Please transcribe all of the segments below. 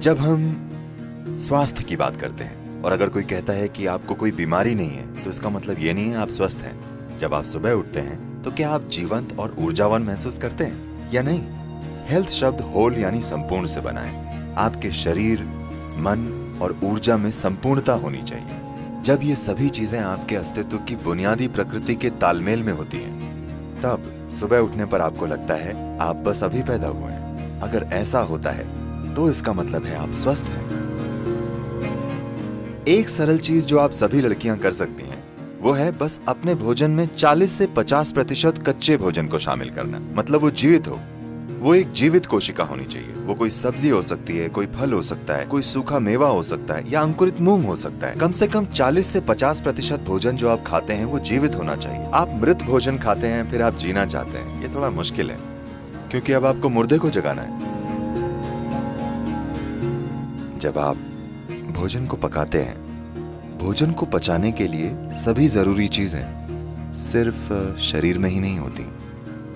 जब हम स्वास्थ्य की बात करते हैं और अगर कोई कहता है कि आपको कोई बीमारी नहीं है, तो इसका मतलब ये नहीं है आप स्वस्थ हैं। जब आप सुबह उठते हैं तो क्या आप जीवंत और ऊर्जावान महसूस करते हैं या नहीं? हेल्थ शब्द होल यानी संपूर्ण से बना है। आपके शरीर, मन और ऊर्जा में संपूर्णता होनी चाहिए। जब ये सभी चीजें आपके अस्तित्व की बुनियादी प्रकृति के तालमेल में होती हैं, तब सुबह उठने पर आपको लगता है आप बस अभी पैदा हुए हैं। अगर ऐसा होता है तो इसका मतलब है आप स्वस्थ हैं। एक सरल चीज जो आप सभी लड़कियां कर सकती हैं वो है बस अपने भोजन में 40 से 50% कच्चे भोजन को शामिल करना। मतलब वो जीवित हो, वो एक जीवित कोशिका होनी चाहिए। वो कोई सब्जी हो सकती है, कोई फल हो सकता है, कोई सूखा मेवा हो सकता है या अंकुरित मूंग हो सकता है। कम से कम 40 से 50% भोजन जो आप खाते हैं वो जीवित होना चाहिए। आप मृत भोजन खाते हैं फिर आप जीना चाहते हैं, ये थोड़ा मुश्किल है, क्योंकि अब आपको मुर्दे को जगाना है। जब आप भोजन को पकाते हैं, भोजन को पचाने के लिए सभी जरूरी चीजें सिर्फ शरीर में ही नहीं होती,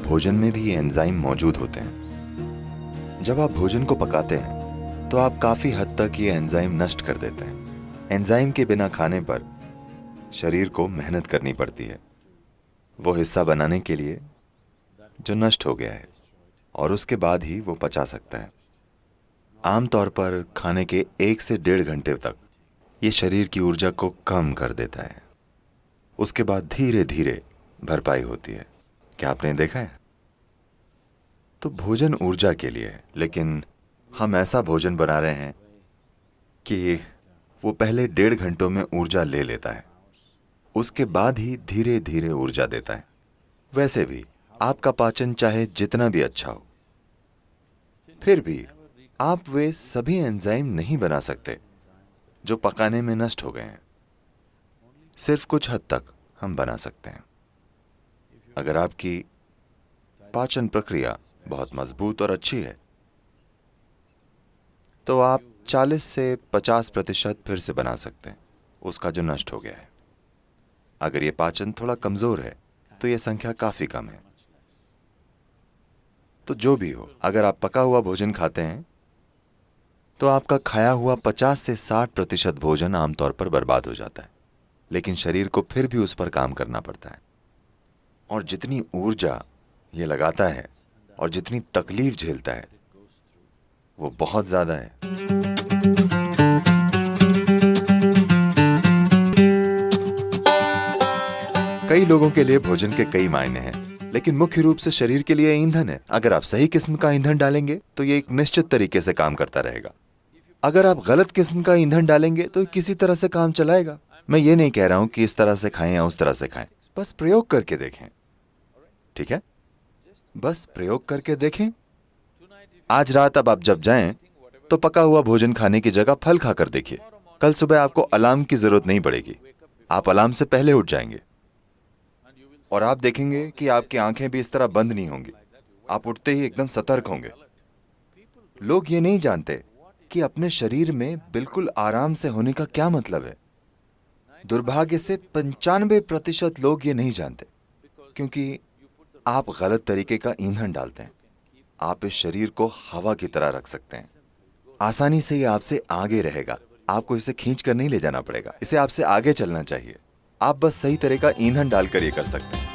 भोजन में भी ये एंजाइम मौजूद होते हैं। जब आप भोजन को पकाते हैं तो आप काफी हद तक ये एंजाइम नष्ट कर देते हैं। एंजाइम के बिना खाने पर शरीर को मेहनत करनी पड़ती है वो हिस्सा बनाने के लिए जो नष्ट हो गया है, और उसके बाद ही वो पचा सकता है। आमतौर पर खाने के 1 से 1.5 घंटे तक ये शरीर की ऊर्जा को कम कर देता है। उसके बाद धीरे धीरे भरपाई होती है। क्या आपने देखा है? तो भोजन ऊर्जा के लिए है, लेकिन हम ऐसा भोजन बना रहे हैं कि वो पहले 1.5 घंटों में ऊर्जा ले लेता है, उसके बाद ही धीरे धीरे ऊर्जा देता है। वैसे भी आपका पाचन चाहे जितना भी अच्छा हो, फिर भी आप वे सभी एंजाइम नहीं बना सकते जो पकाने में नष्ट हो गए हैं। सिर्फ कुछ हद तक हम बना सकते हैं। अगर आपकी पाचन प्रक्रिया बहुत मजबूत और अच्छी है तो आप 40 से 50% फिर से बना सकते हैं उसका जो नष्ट हो गया है। अगर ये पाचन थोड़ा कमजोर है तो यह संख्या काफी कम है। तो जो भी हो, अगर आप पका हुआ भोजन खाते हैं तो आपका खाया हुआ 50 से 60% भोजन आमतौर पर बर्बाद हो जाता है, लेकिन शरीर को फिर भी उस पर काम करना पड़ता है। और जितनी ऊर्जा ये लगाता है और जितनी तकलीफ झेलता है वो बहुत ज्यादा है। कई लोगों के लिए भोजन के कई मायने हैं, लेकिन मुख्य रूप से शरीर के लिए ईंधन है। अगर आप सही किस्म का ईंधन डालेंगे तो ये एक निश्चित तरीके से काम करता रहेगा। अगर आप गलत किस्म का ईंधन डालेंगे तो किसी तरह से काम चलाएगा। मैं ये नहीं कह रहा हूं कि इस तरह से खाएं या उस तरह से खाएं, बस प्रयोग करके देखें। ठीक है, बस प्रयोग करके देखें। आज रात अब आप जब जाएं तो पका हुआ भोजन खाने की जगह फल खाकर देखिए। कल सुबह आपको अलार्म की जरूरत नहीं पड़ेगी, आप अलार्म से पहले उठ जाएंगे और आप देखेंगे कि आपकी आंखें भी इस तरह बंद नहीं होंगी। आप उठते ही एकदम सतर्क होंगे। लोग ये नहीं जानते कि अपने शरीर में बिल्कुल आराम से होने का क्या मतलब है। दुर्भाग्य से 95% लोग ये नहीं जानते, क्योंकि आप गलत तरीके का ईंधन डालते हैं। आप इस शरीर को हवा की तरह रख सकते हैं। आसानी से ये आपसे आगे रहेगा। आपको इसे खींच कर नहीं ले जाना पड़ेगा, इसे आपसे आगे चलना चाहिए। आप बस सही तरह का ईंधन डालकर ये कर सकते हैं।